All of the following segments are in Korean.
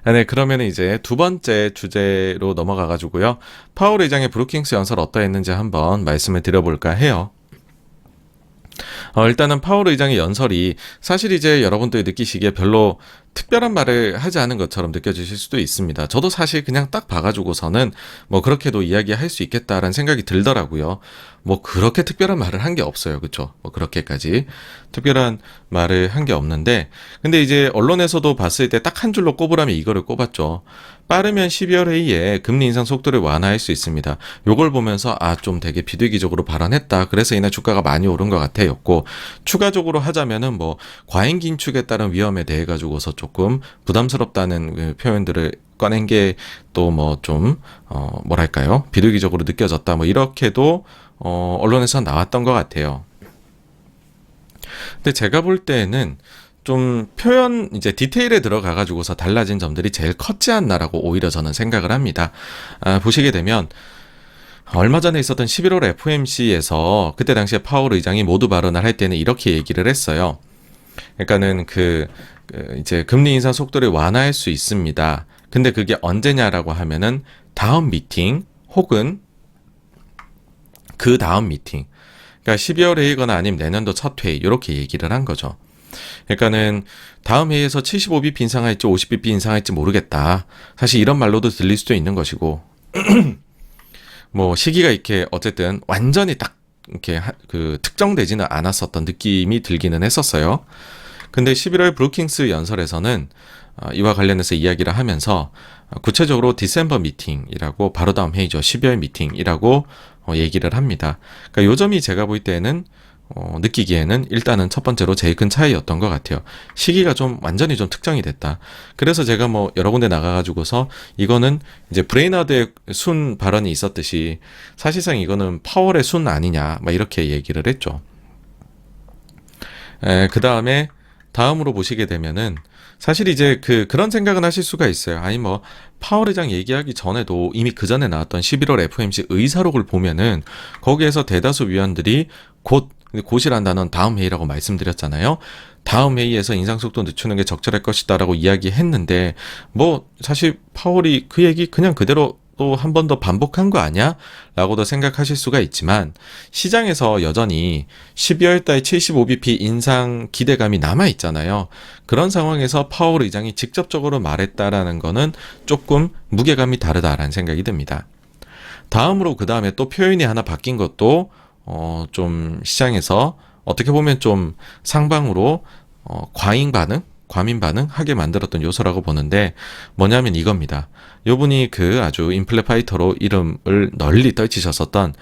네, 그러면 이제 두 번째 주제로 넘어가가지고요. 파월 의장의 브루킹스 연설 어떠했는지 한번 말씀을 드려볼까 해요. 일단은 파월 의장의 연설이 사실 이제 여러분들이 느끼시기에 별로 특별한 말을 하지 않은 것처럼 느껴지실 수도 있습니다. 저도 사실 그냥 딱 봐가지고서는 뭐 그렇게도 이야기할 수 있겠다라는 생각이 들더라고요. 뭐 그렇게 특별한 말을 한 게 없어요. 그쵸? 뭐 그렇게까지 특별한 말을 한 게 없는데, 근데 이제 언론에서도 봤을 때 딱 한 줄로 꼽으라면 이거를 꼽았죠. 빠르면 12월 회의에 금리 인상 속도를 완화할 수 있습니다. 요걸 보면서 좀 되게 비둘기적으로 발언했다. 그래서 이날 주가가 많이 오른 것 같아였고, 추가적으로 하자면은 뭐 과잉 긴축에 따른 위험에 대해 가지고서 조금 부담스럽다는 그 표현들을 꺼낸 게 또 뭐 좀 뭐랄까요? 비둘기적으로 느껴졌다. 뭐 이렇게도 언론에서 나왔던 것 같아요. 근데 제가 볼 때는 좀 표현 이제 디테일에 들어가 가지고서 달라진 점들이 제일 컸지 않나라고 오히려 저는 생각을 합니다. 보시게 되면 얼마 전에 있었던 11월 FOMC에서 그때 당시에 파월 의장이 모두 발언을 할 때는 이렇게 얘기를 했어요. 그러니까는 이제 금리 인상 속도를 완화할 수 있습니다. 근데 그게 언제냐라고 하면은 다음 미팅 혹은 그 다음 미팅. 그러니까 12월 회의거나 아니면 내년도 첫 회의 이렇게 얘기를 한 거죠. 그러니까는 다음 회의에서 75bp 인상할지 50bp 인상할지 모르겠다. 사실 이런 말로도 들릴 수도 있는 것이고 뭐 시기가 이렇게 어쨌든 완전히 딱 이렇게 특정되지는 않았었던 느낌이 들기는 했었어요. 근데 11월 브루킹스 연설에서는 이와 관련해서 이야기를 하면서 구체적으로 디셈버 미팅이라고 바로 다음 회의죠. 12월 미팅이라고 얘기를 합니다. 그러니까 요 점이 제가 볼 때는 느끼기에는 일단은 첫 번째로 제일 큰 차이였던 것 같아요. 시기가 좀 완전히 좀 특정이 됐다. 그래서 제가 뭐 여러 군데 나가가지고서 이거는 이제 브레이나드의 순 발언이 있었듯이 사실상 이거는 파월의 순 아니냐 막 이렇게 얘기를 했죠. 그 다음에 다음으로 보시게 되면은 사실 이제 그런 생각은 하실 수가 있어요. 아니 뭐 파월 의장 얘기하기 전에도 이미 그 전에 나왔던 11월 FOMC 의사록을 보면은 거기에서 대다수 위원들이 곧이란 단어는 다음 회의라고 말씀드렸잖아요. 다음 회의에서 인상 속도 늦추는 게 적절할 것이다라고 이야기했는데 뭐 사실 파월이 그 얘기 그냥 그대로 또 한 번 더 반복한 거 아니야? 라고도 생각하실 수가 있지만 시장에서 여전히 12월 달 75bp 인상 기대감이 남아 있잖아요. 그런 상황에서 파월 의장이 직접적으로 말했다라는 거는 조금 무게감이 다르다라는 생각이 듭니다. 다음으로 그 다음에 또 표현이 하나 바뀐 것도 좀 시장에서 어떻게 보면 좀 상방으로 과민 반응하게 만들었던 요소라고 보는데 뭐냐면 이겁니다. 요분이 아주 인플레 파이터로 이름을 널리 떨치셨었던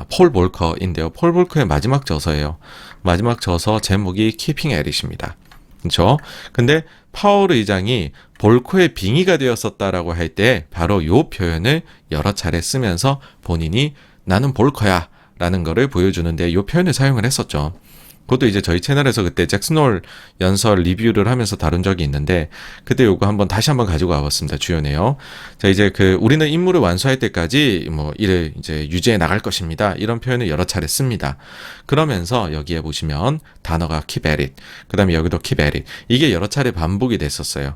폴 볼커인데요. 폴 볼커의 마지막 저서예요. 마지막 저서 제목이 Keeping At입니다. 그렇죠? 근데 파월 의장이 볼커의 빙의가 되었었다라고 할 때 바로 요 표현을 여러 차례 쓰면서 본인이 나는 볼커야 라는 거를 보여주는데 요 표현을 사용을 했었죠. 그것도 이제 저희 채널에서 그때 잭슨홀 연설 리뷰를 하면서 다룬 적이 있는데 그때 요거 다시 한번 가지고 와봤습니다. 주요 내용. 자, 이제 우리는 임무를 완수할 때까지 뭐 이를 이제 유지해 나갈 것입니다. 이런 표현을 여러 차례 씁니다. 그러면서 여기에 보시면 단어가 keep at it. 그 다음에 여기도 keep at it. 이게 여러 차례 반복이 됐었어요.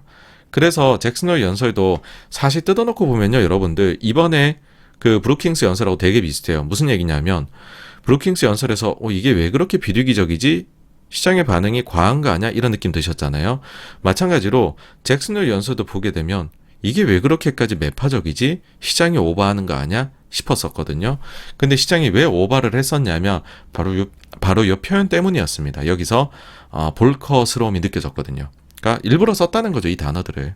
그래서 잭슨홀 연설도 사실 뜯어놓고 보면요. 여러분들 이번에 브루킹스 연설하고 되게 비슷해요. 무슨 얘기냐면 브루킹스 연설에서 이게 왜 그렇게 비둘기적이지? 시장의 반응이 과한 거 아니야? 이런 느낌 드셨잖아요. 마찬가지로 잭슨홀 연설도 보게 되면 이게 왜 그렇게까지 매파적이지? 시장이 오버하는 거 아니야? 싶었었거든요. 근데 시장이 왜 오버를 했었냐면 바로 요 표현 때문이었습니다. 여기서 볼커스러움이 느껴졌거든요. 그러니까 일부러 썼다는 거죠. 이 단어들을.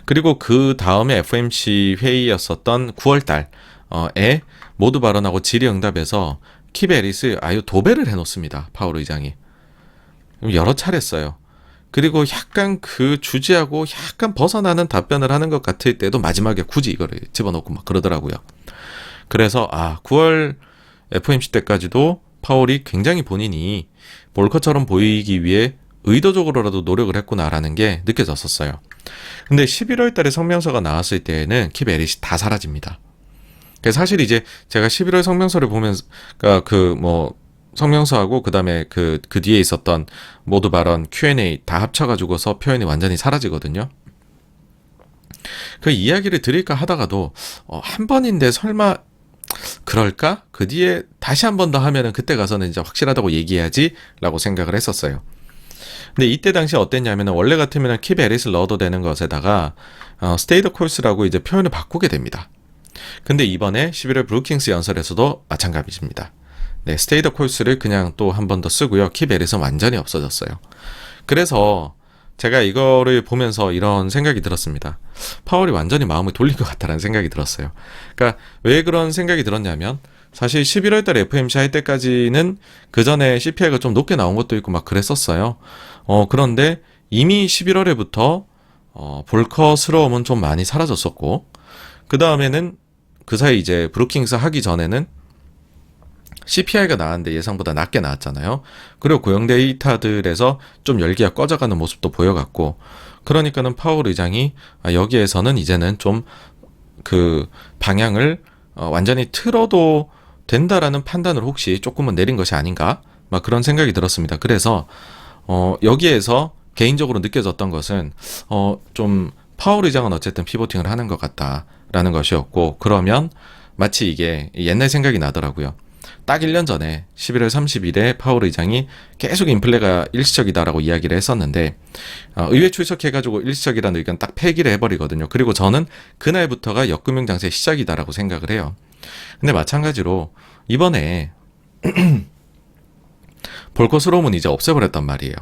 그리고 그 다음에 FOMC 회의였었던 9월달에 모두 발언하고 질의응답에서 키베리스 아유 도배를 해놓습니다. 파월 의장이. 여러 차례 써요. 그리고 약간 주제하고 약간 벗어나는 답변을 하는 것 같을 때도 마지막에 굳이 이거를 집어넣고 막 그러더라고요. 그래서 9월 FOMC 때까지도 파월이 굉장히 본인이 볼커처럼 보이기 위해 의도적으로라도 노력을 했구나라는 게 느껴졌었어요. 근데 11월 달에 성명서가 나왔을 때에는 킵 에릿이 다 사라집니다. 사실 이제 제가 11월 성명서를 보면서 성명서하고 그다음에 그 뒤에 있었던 모두 발언, Q&A 다 합쳐가지고서 표현이 완전히 사라지거든요. 그 이야기를 드릴까 하다가도 한 번인데 설마 그럴까? 그 뒤에 다시 한 번 더 하면은 그때 가서는 이제 확실하다고 얘기해야지라고 생각을 했었어요. 근데 이때 당시 어땠냐면은 원래 같으면 킵 에릿을 넣어도 되는 것에다가 스테이 더 코스라고 이제 표현을 바꾸게 됩니다. 근데 이번에 11월 브루킹스 연설에서도 마찬가지입니다. 네, 스테이 더 코스를 그냥 또 한 번 더 쓰고요. 킵 에릿은 완전히 없어졌어요. 그래서 제가 이거를 보면서 이런 생각이 들었습니다. 파월이 완전히 마음을 돌린 것 같다라는 생각이 들었어요. 그러니까 왜 그런 생각이 들었냐면 사실 11월 달 FOMC 할 때까지는 그 전에 CPI가 좀 높게 나온 것도 있고 막 그랬었어요. 그런데 이미 11월에부터 볼커스러움은 좀 많이 사라졌었고 그 다음에는 그 사이 이제 브루킹스 하기 전에는 CPI가 나왔는데 예상보다 낮게 나왔잖아요. 그리고 고용 데이터들에서 좀 열기가 꺼져가는 모습도 보여갔고 그러니까는 파월 의장이 여기에서는 이제는 좀 그 방향을 완전히 틀어도 된다라는 판단을 혹시 조금은 내린 것이 아닌가 막 그런 생각이 들었습니다. 그래서 여기에서 개인적으로 느껴졌던 것은 좀 파월 의장은 어쨌든 피보팅을 하는 것 같다라는 것이었고 그러면 마치 이게 옛날 생각이 나더라고요. 딱 1년 전에 11월 30일에 파월 의장이 계속 인플레가 일시적이다라고 이야기를 했었는데 의회 출석해가지고 일시적이라는 의견 딱 폐기를 해버리거든요. 그리고 저는 그날부터가 역금융 장세의 시작이다라고 생각을 해요. 근데 마찬가지로 이번에 볼것스러움은 이제 없애버렸단 말이에요.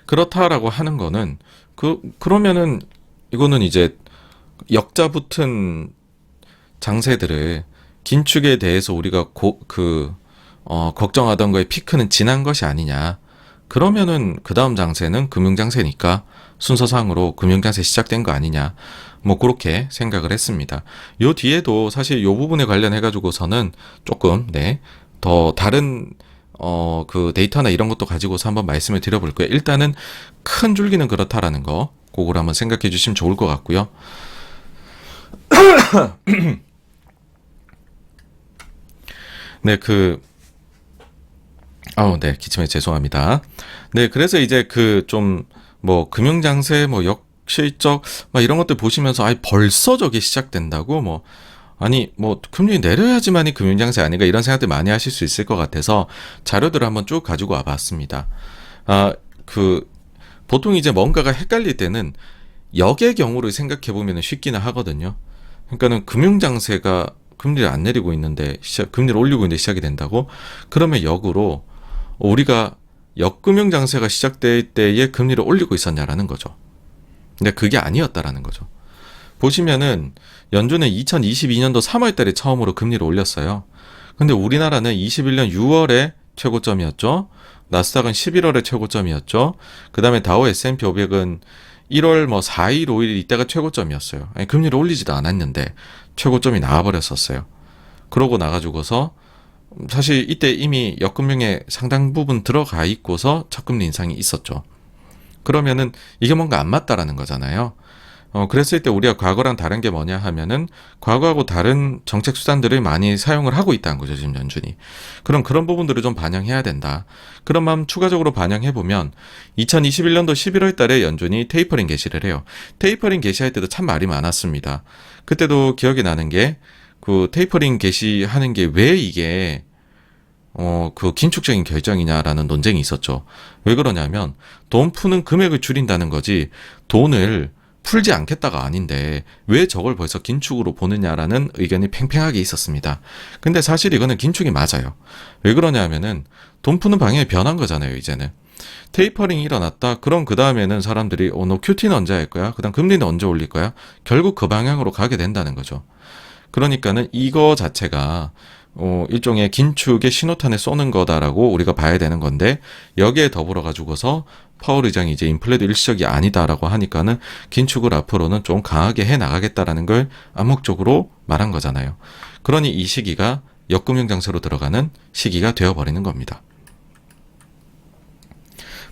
그렇다라고 하는 거는 그러면은 이거는 이제 역자 붙은 장세들을 긴축에 대해서 우리가 걱정하던 거의 피크는 지난 것이 아니냐. 그러면은 그 다음 장세는 금융장세니까 순서상으로 금융장세 시작된 거 아니냐. 뭐 그렇게 생각을 했습니다. 요 뒤에도 사실 요 부분에 관련해 가지고서는 조금 더 다른 그 데이터나 이런 것도 가지고서 한번 말씀을 드려볼 거예요. 일단은 큰 줄기는 그렇다라는 거 그걸 한번 생각해 주시면 좋을 것 같고요. 네, 기침에 죄송합니다. 네, 그래서 이제 금융장세, 역실적, 이런 것들 보시면서, 벌써 저게 시작된다고, 금리 내려야지만이 금융장세 아닌가 이런 생각들 많이 하실 수 있을 것 같아서 자료들을 한번 쭉 가지고 와봤습니다. 보통 이제 뭔가가 헷갈릴 때는 역의 경우를 생각해보면 쉽기는 하거든요. 그러니까는 금융장세가 금리를 안 내리고 있는데 금리를 올리고 있는데 시작이 된다고? 그러면 역으로 우리가 역금융 장세가 시작될 때에 금리를 올리고 있었냐라는 거죠. 근데 그게 아니었다라는 거죠. 보시면은 연준은 2022년도 3월 달에 처음으로 금리를 올렸어요. 근데 우리나라는 21년 6월에 최고점이었죠. 나스닥은 11월에 최고점이었죠. 그 다음에 다우 S&P 500은 1월 4일, 5일 이때가 최고점이었어요. 금리를 올리지도 않았는데 최고점이 나와버렸었어요. 그러고 나가지고서 사실 이때 이미 역금융에 상당 부분 들어가 있고서 첫금리 인상이 있었죠. 그러면은 이게 뭔가 안 맞다라는 거잖아요. 그랬을 때 우리가 과거랑 다른 게 뭐냐 하면은 과거하고 다른 정책 수단들을 많이 사용을 하고 있다는 거죠, 지금 연준이. 그럼 그런 부분들을 좀 반영해야 된다. 그런 마음 추가적으로 반영해보면 2021년도 11월 달에 연준이 테이퍼링 개시를 해요. 테이퍼링 개시할 때도 참 말이 많았습니다. 그때도 기억이 나는 게 테이퍼링 개시하는 게 왜 이게 긴축적인 결정이냐라는 논쟁이 있었죠. 왜 그러냐면 돈 푸는 금액을 줄인다는 거지 돈을 풀지 않겠다가 아닌데 왜 저걸 벌써 긴축으로 보느냐라는 의견이 팽팽하게 있었습니다. 근데 사실 이거는 긴축이 맞아요. 왜 그러냐면은 돈 푸는 방향이 변한 거잖아요, 이제는. 테이퍼링이 일어났다. 그럼 그 다음에는 사람들이 너 QT는 언제 할 거야? 그 다음 금리는 언제 올릴 거야? 결국 그 방향으로 가게 된다는 거죠. 그러니까는 이거 자체가 일종의 긴축의 신호탄을 쏘는 거다라고 우리가 봐야 되는 건데 여기에 더불어 가지고서 파월 의장이 이제 인플레도 일시적이 아니다라고 하니까는 긴축을 앞으로는 좀 강하게 해 나가겠다라는 걸 암묵적으로 말한 거잖아요. 그러니 이 시기가 역금융 장세로 들어가는 시기가 되어버리는 겁니다.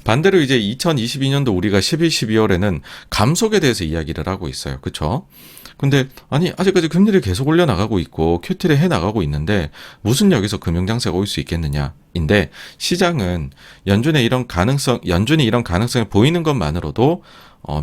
반대로 이제 2022년도 우리가 11, 12월에는 감속에 대해서 이야기를 하고 있어요. 그렇죠? 근데 아니 아직까지 금리를 계속 올려나가고 있고 큐티를 해나가고 있는데 무슨 여기서 금융장세가 올 수 있겠느냐인데 시장은 연준이 이런 가능성을 보이는 것만으로도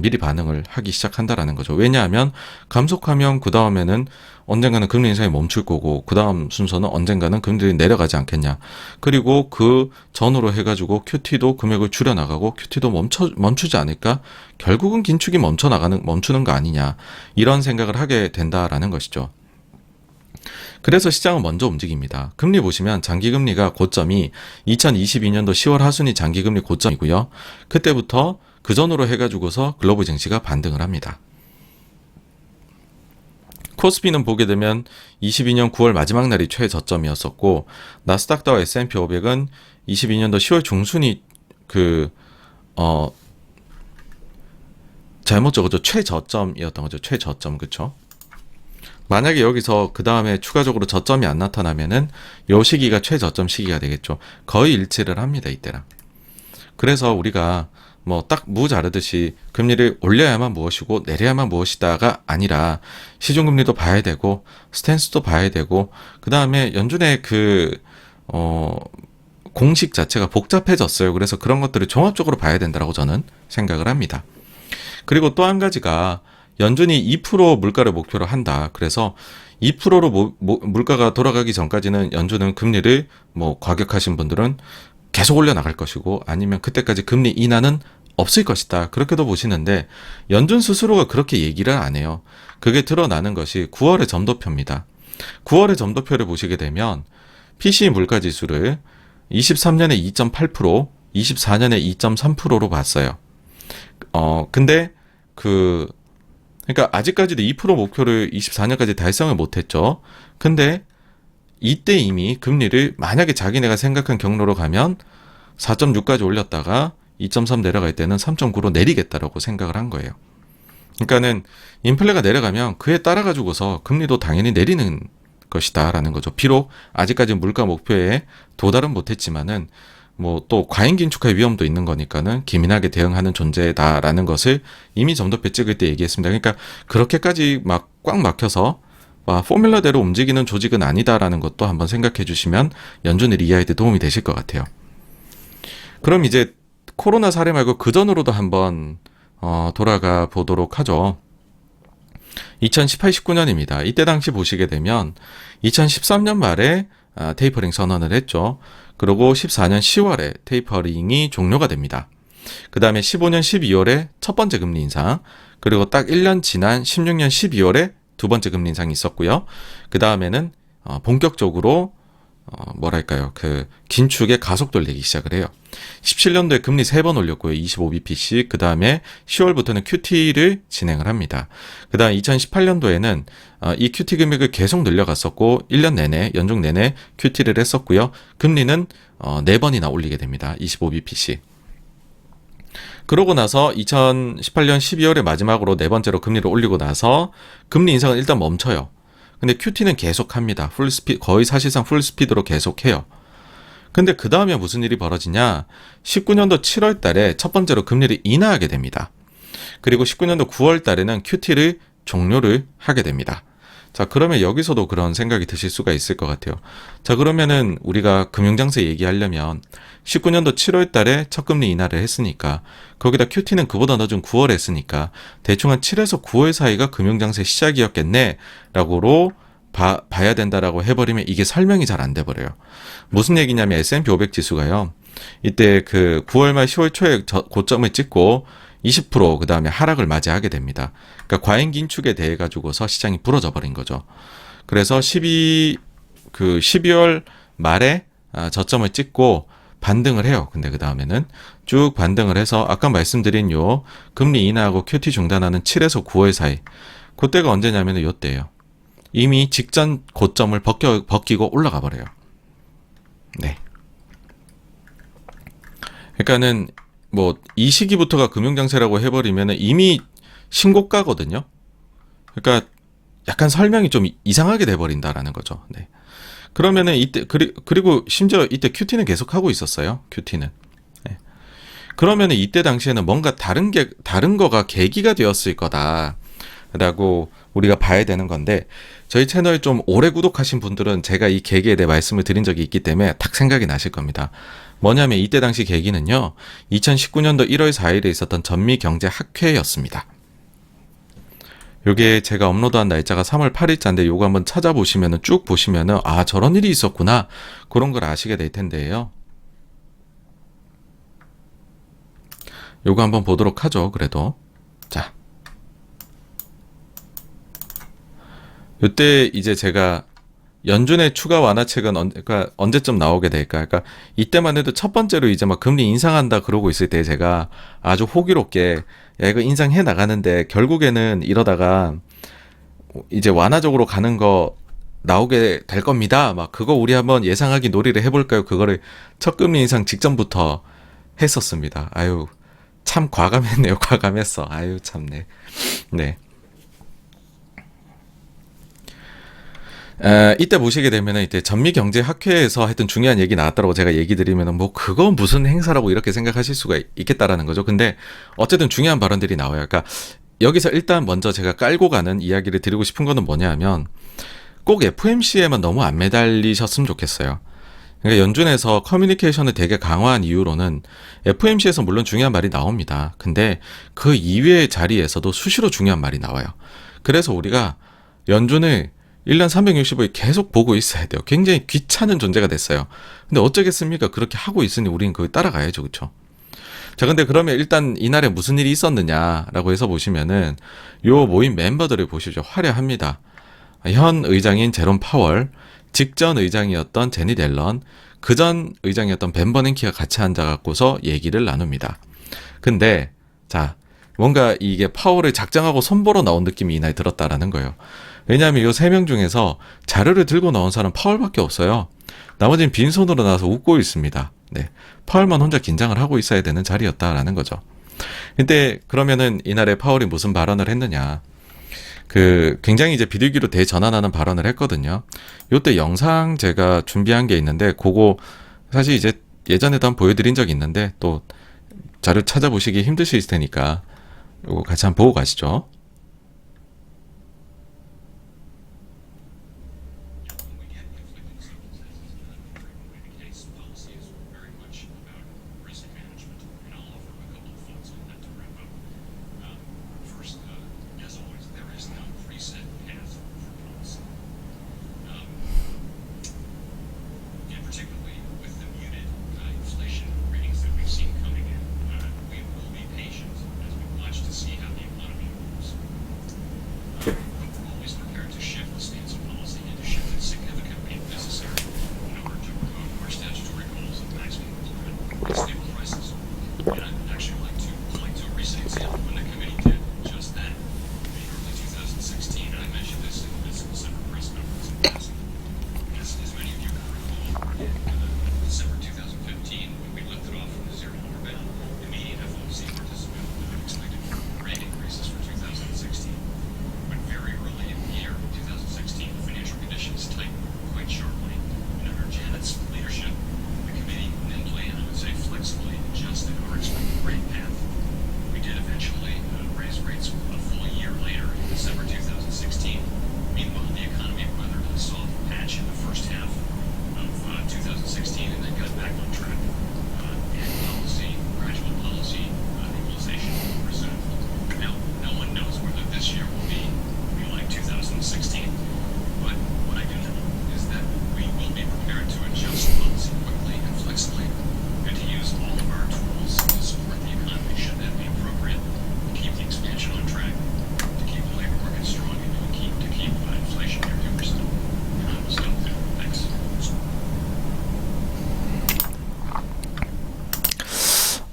미리 반응을 하기 시작한다라는 거죠. 왜냐하면 감속하면 그 다음에는 언젠가는 금리 인상이 멈출 거고 그 다음 순서는 언젠가는 금리들이 내려가지 않겠냐. 그리고 그 전후로 해가지고 QT도 금액을 줄여나가고 QT도 멈추지 않을까. 결국은 긴축이 멈추는 거 아니냐. 이런 생각을 하게 된다라는 것이죠. 그래서 시장은 먼저 움직입니다. 금리 보시면 장기금리가 고점이 2022년도 10월 하순이 장기금리 고점이고요. 그때부터 그 전으로 해가지고서 글로벌 증시가 반등을 합니다. 코스피는 보게 되면 22년 9월 마지막 날이 최저점이었었고 나스닥과 S&P 500은 22년도 10월 중순이 잘못 적어죠. 최저점이었던 거죠. 최저점. 그쵸? 만약에 여기서 그 다음에 추가적으로 저점이 안 나타나면은 요 시기가 최저점 시기가 되겠죠. 거의 일치를 합니다. 이때랑. 그래서 우리가 뭐 딱 무 자르듯이 금리를 올려야만 무엇이고 내려야만 무엇이다가 아니라 시중금리도 봐야 되고 스탠스도 봐야 되고 그 다음에 연준의 공식 자체가 복잡해졌어요. 그래서 그런 것들을 종합적으로 봐야 된다고 저는 생각을 합니다. 그리고 또 한 가지가 연준이 2% 물가를 목표로 한다. 그래서 2%로 물가가 돌아가기 전까지는 연준은 금리를 뭐 과격하신 분들은 계속 올려나갈 것이고 아니면 그때까지 금리 인하는 없을 것이다. 그렇게도 보시는데 연준 스스로가 그렇게 얘기를 안 해요. 그게 드러나는 것이 9월의 점도표입니다. 9월의 점도표를 보시게 되면 PCE 물가지수를 23년에 2.8%, 24년에 2.3%로 봤어요. 근데 그러니까 아직까지도 2% 목표를 24년까지 달성을 못했죠. 근데 이때 이미 금리를 만약에 자기네가 생각한 경로로 가면 4.6까지 올렸다가 2.3 내려갈 때는 3.9로 내리겠다라고 생각을 한 거예요. 그러니까는 인플레가 내려가면 그에 따라 가지고서 금리도 당연히 내리는 것이다라는 거죠. 비록 아직까지 물가 목표에 도달은 못했지만은 뭐 또 과잉 긴축할 위험도 있는 거니까는 기민하게 대응하는 존재다라는 것을 이미 점도표 찍을 때 얘기했습니다. 그러니까 그렇게까지 막 꽉 막혀서 포뮬러대로 움직이는 조직은 아니다라는 것도 한번 생각해 주시면 연준을 이해할 때 도움이 되실 것 같아요. 그럼 이제 코로나 사례 말고 그 전으로도 한번 돌아가 보도록 하죠. 2018, 19년입니다. 이때 당시 보시게 되면 2013년 말에 테이퍼링 선언을 했죠. 그리고 14년 10월에 테이퍼링이 종료가 됩니다. 그 다음에 15년 12월에 첫 번째 금리 인상, 그리고 딱 1년 지난 16년 12월에 두 번째 금리 인상이 있었고요. 그 다음에는 본격적으로 긴축의 가속도를 내기 시작을 해요. 17년도에 금리 3번 올렸고요. 25bp씩. 그 다음에 10월부터는 QT를 진행을 합니다. 그 다음 2018년도에는 이 QT 금액을 계속 늘려갔었고 1년 내내, 연중 내내 QT를 했었고요. 금리는 4번이나 올리게 됩니다. 25bp씩. 그러고 나서 2018년 12월에 마지막으로 네 번째로 금리를 올리고 나서 금리 인상은 일단 멈춰요. 근데 QT는 계속합니다. 거의 사실상 풀스피드로 계속해요. 근데 그 다음에 무슨 일이 벌어지냐? 19년도 7월 달에 첫 번째로 금리를 인하하게 됩니다. 그리고 19년도 9월 달에는 QT를 종료를 하게 됩니다. 자, 그러면 여기서도 그런 생각이 드실 수가 있을 것 같아요. 자, 그러면은 우리가 금융장세 얘기하려면 19년도 7월 달에 첫 금리 인하를 했으니까 거기다 QT는 그보다 늦은 9월에 했으니까 대충 한 7에서 9월 사이가 금융장세 시작이었겠네 라고로 봐야 된다라고 해버리면 이게 설명이 잘 안 돼버려요. 무슨 얘기냐면 S&P 500 지수가요. 이때 9월 말 10월 초에 고점을 찍고 20% 그 다음에 하락을 맞이하게 됩니다. 그러니까 과잉 긴축에 대해 가지고서 시장이 부러져 버린 거죠. 그래서 12월 말에 저점을 찍고 반등을 해요. 근데 그 다음에는 쭉 반등을 해서 아까 말씀드린 요 금리 인하하고 QT 중단하는 7에서 9월 사이. 그때가 언제냐면 요때예요. 이미 직전 고점을 벗기고 올라가 버려요. 네. 그러니까는 뭐 이 시기부터가 금융장세라고 해버리면 이미 신고가거든요. 그러니까 약간 설명이 좀 이상하게 돼버린다라는 거죠. 네. 그러면은 이때 그리고 심지어 이때 QT는 계속 하고 있었어요. QT는. 네. 그러면은 이때 당시에는 뭔가 다른 거가 계기가 되었을 거다라고 우리가 봐야 되는 건데, 저희 채널 좀 오래 구독하신 분들은 제가 이 계기에 대해 말씀을 드린 적이 있기 때문에 딱 생각이 나실 겁니다. 뭐냐면 이때 당시 계기는요, 2019년도 1월 4일에 있었던 전미경제학회였습니다. 요게 제가 업로드한 날짜가 3월 8일자인데 요거 한번 찾아보시면은 쭉 보시면은 아, 저런 일이 있었구나, 그런 걸 아시게 될 텐데요. 요거 한번 보도록 하죠. 그래도 자, 요때 이제 제가 연준의 추가 완화책은 그러니까 언제쯤 나오게 될까? 그러니까 이때만 해도 첫 번째로 이제 막 금리 인상한다 그러고 있을 때 제가 아주 호기롭게 야, 이거 인상해 나가는데 결국에는 이러다가 이제 완화적으로 가는 거 나오게 될 겁니다. 막 그거 우리 한번 예상하기 놀이를 해볼까요? 그거를 첫 금리 인상 직전부터 했었습니다. 아유, 참 과감했네요. 과감했어. 아유, 참네. 네. 이때 보시게 되면은 이때 전미경제학회에서 하여튼 중요한 얘기 나왔다고 제가 얘기 드리면은 뭐 그거 무슨 행사라고 이렇게 생각하실 수가 있겠다라는 거죠. 근데 어쨌든 중요한 발언들이 나와요. 그러니까 여기서 일단 먼저 제가 깔고 가는 이야기를 드리고 싶은 거는 뭐냐 하면 꼭 FMC에만 너무 안 매달리셨으면 좋겠어요. 그러니까 연준에서 커뮤니케이션을 되게 강화한 이유로는 FMC에서 물론 중요한 말이 나옵니다. 근데 그 이외의 자리에서도 수시로 중요한 말이 나와요. 그래서 우리가 연준을 1년 365일 계속 보고 있어야 돼요. 굉장히 귀찮은 존재가 됐어요. 근데 어쩌겠습니까? 그렇게 하고 있으니 우리는 그걸 따라가야죠. 그렇죠? 자, 근데 그러면 일단 이날에 무슨 일이 있었느냐라고 해서 보시면은 요 모임 멤버들을 보시죠. 화려합니다. 현 의장인 제롬 파월, 직전 의장이었던 제닛 앨런, 그전 의장이었던 벤 버냉키가 같이 앉아갖고서 얘기를 나눕니다. 근데 자, 뭔가 이게 파월을 작정하고 손보러 나온 느낌이 이날 들었다라는 거예요. 왜냐하면 이 세 명 중에서 자료를 들고 나온 사람 파월밖에 없어요. 나머지는 빈손으로 나와서 웃고 있습니다. 네, 파월만 혼자 긴장을 하고 있어야 되는 자리였다라는 거죠. 근데 그러면은 이날에 파월이 무슨 발언을 했느냐? 굉장히 이제 비둘기로 대전환하는 발언을 했거든요. 요때 영상 제가 준비한 게 있는데 그거 사실 이제 예전에도 한번 보여드린 적이 있는데 또 자료 찾아보시기 힘드실 테니까 요거 같이 한번 보고 가시죠.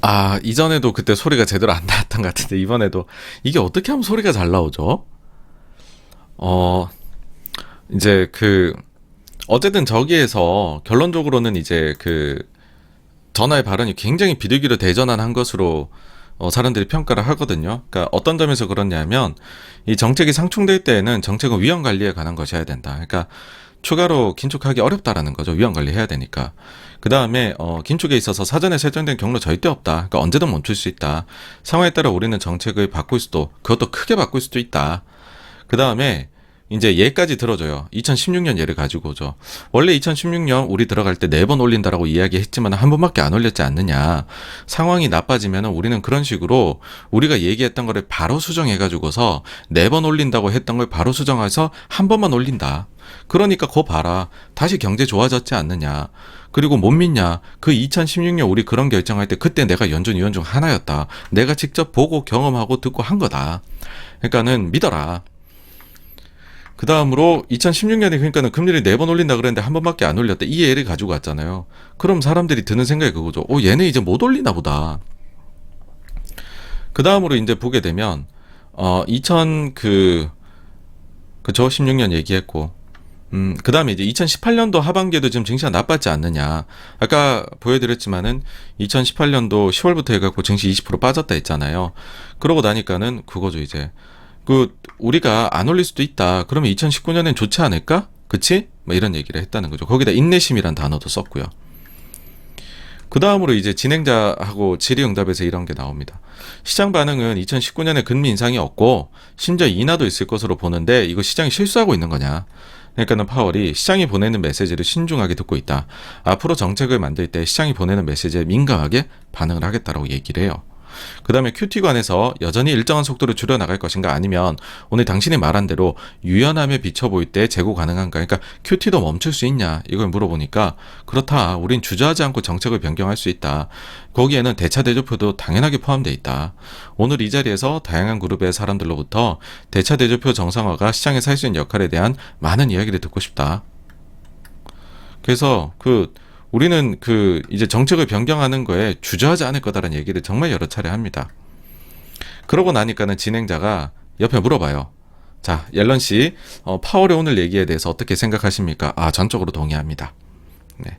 아, 이전에도 그때 소리가 제대로 안 나왔던 것 같은데 이번에도 이게 어떻게 하면 소리가 잘 나오죠? 이제 어쨌든 저기에서 결론적으로는 이제 전하의 발언이 굉장히 비둘기로 대전환한 것으로 사람들이 평가를 하거든요. 그러니까 어떤 점에서 그렇냐면 이 정책이 상충될 때에는 정책은 위험 관리에 관한 것이어야 된다. 그러니까 추가로 긴축하기 어렵다라는 거죠. 위험 관리해야 되니까. 그 다음에 긴축에 있어서 사전에 설정된 경로 절대 없다. 그러니까 언제든 멈출 수 있다. 상황에 따라 우리는 정책을 바꿀 수도, 그것도 크게 바꿀 수도 있다. 그 다음에 이제 얘까지 들어줘요. 2016년 예를 가지고 오죠. 원래 2016년 우리 들어갈 때 4번 올린다라고 이야기했지만 한 번밖에 안 올렸지 않느냐. 상황이 나빠지면 우리는 그런 식으로 우리가 얘기했던 거를 바로 수정해가지고서 4번 올린다고 했던 걸 바로 수정해서 한 번만 올린다. 그러니까 그거 봐라. 다시 경제 좋아졌지 않느냐. 그리고 못 믿냐. 그 2016년 우리 그런 결정할 때 그때 내가 연준위원 중 하나였다. 내가 직접 보고 경험하고 듣고 한 거다. 그러니까는 믿어라. 그 다음으로 2016년에 그러니까는 금리를 4번 올린다 그랬는데 한 번밖에 안 올렸다. 이 예를 가지고 왔잖아요. 그럼 사람들이 드는 생각이 그거죠. 얘네 이제 못 올리나 보다. 그 다음으로 이제 보게 되면, 16년 얘기했고, 그 다음에 이제 2018년도 하반기에도 지금 증시가 나빴지 않느냐. 아까 보여드렸지만은 2018년도 10월부터 해갖고 증시 20% 빠졌다 했잖아요. 그러고 나니까는 그거죠, 이제. 우리가 안 올릴 수도 있다. 그러면 2019년엔 좋지 않을까? 그치? 뭐 이런 얘기를 했다는 거죠. 거기다 인내심이란 단어도 썼고요. 그 다음으로 이제 진행자하고 질의응답에서 이런 게 나옵니다. 시장 반응은 2019년에 금리 인상이 없고 심지어 인하도 있을 것으로 보는데 이거 시장이 실수하고 있는 거냐? 그러니까는 파월이 시장이 보내는 메시지를 신중하게 듣고 있다. 앞으로 정책을 만들 때 시장이 보내는 메시지에 민감하게 반응을 하겠다라고 얘기를 해요. 그 다음에 QT 관에서 여전히 일정한 속도로 줄여나갈 것인가 아니면 오늘 당신이 말한 대로 유연함에 비쳐 보일 때 재고 가능한가. 그러니까 QT도 멈출 수 있냐 이걸 물어보니까 그렇다. 우린 주저하지 않고 정책을 변경할 수 있다. 거기에는 대차 대조표도 당연하게 포함되어 있다. 오늘 이 자리에서 다양한 그룹의 사람들로부터 대차 대조표 정상화가 시장에서 할 수 있는 역할에 대한 많은 이야기를 듣고 싶다. 그래서 우리는 이제 정책을 변경하는 거에 주저하지 않을 거다라는 얘기를 정말 여러 차례 합니다. 그러고 나니까는 진행자가 옆에 물어봐요. 자, 옐런 씨, 파월의 오늘 얘기에 대해서 어떻게 생각하십니까? 전적으로 동의합니다. 네.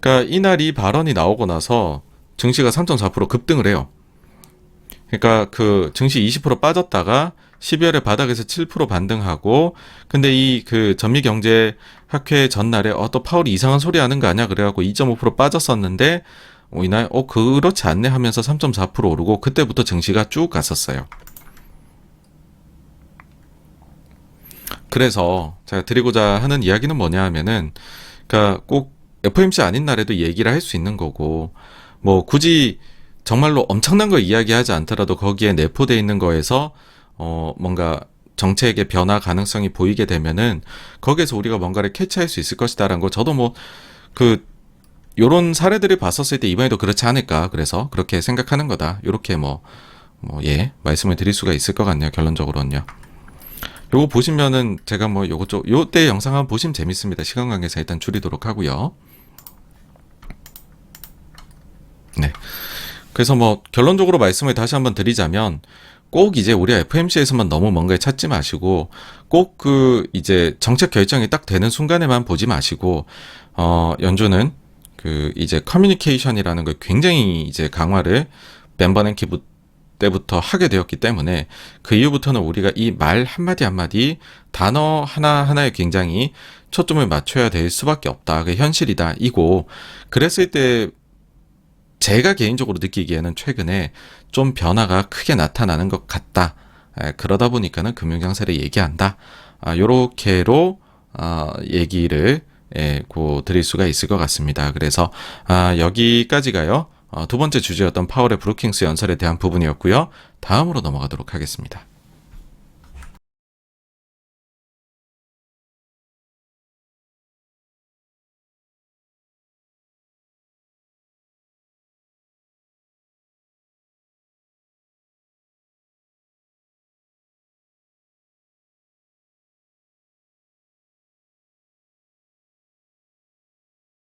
그러니까 이날 이 발언이 나오고 나서 증시가 3.4% 급등을 해요. 그러니까 증시 20% 빠졌다가 12월에 바닥에서 7% 반등하고, 근데 전미경제학회 전날에 또 파월이 이상한 소리 하는 거 아니야? 그래갖고 2.5% 빠졌었는데 이날 그렇지 않네 하면서 3.4% 오르고 그때부터 증시가 쭉 갔었어요. 그래서 제가 드리고자 하는 이야기는 뭐냐 하면은, 그러니까 꼭 FOMC 아닌 날에도 얘기를 할 수 있는 거고, 뭐 굳이 정말로 엄청난 걸 이야기하지 않더라도 거기에 내포되어 있는 거에서 뭔가 정책의 변화 가능성이 보이게 되면은 거기에서 우리가 뭔가를 캐치할 수 있을 것이다라는 거 저도 요런 사례들을 봤었을 때 이번에도 그렇지 않을까. 그래서 그렇게 생각하는 거다. 요렇게 말씀을 드릴 수가 있을 것 같네요. 결론적으로는요. 요거 보시면은 제가 요때 영상 한번 보시면 재밌습니다. 시간 관계상 일단 줄이도록 하고요. 네. 그래서 결론적으로 말씀을 다시 한번 드리자면 꼭 이제 우리가 FOMC에서만 너무 뭔가를 찾지 마시고 꼭 이제 정책 결정이 딱 되는 순간에만 보지 마시고 연준은 이제 커뮤니케이션이라는 걸 굉장히 이제 강화를 벤 버냉키 때부터 하게 되었기 때문에 그 이후부터는 우리가 이 말 한마디 한마디 단어 하나하나에 굉장히 초점을 맞춰야 될 수밖에 없다. 그게 현실이다. 이고 그랬을 때 제가 개인적으로 느끼기에는 최근에 좀 변화가 크게 나타나는 것 같다. 그러다 보니까는 금융장세를 얘기한다. 요렇게로 얘기를 드릴 수가 있을 것 같습니다. 그래서 여기까지가요. 두 번째 주제였던 파월의 브루킹스 연설에 대한 부분이었고요. 다음으로 넘어가도록 하겠습니다.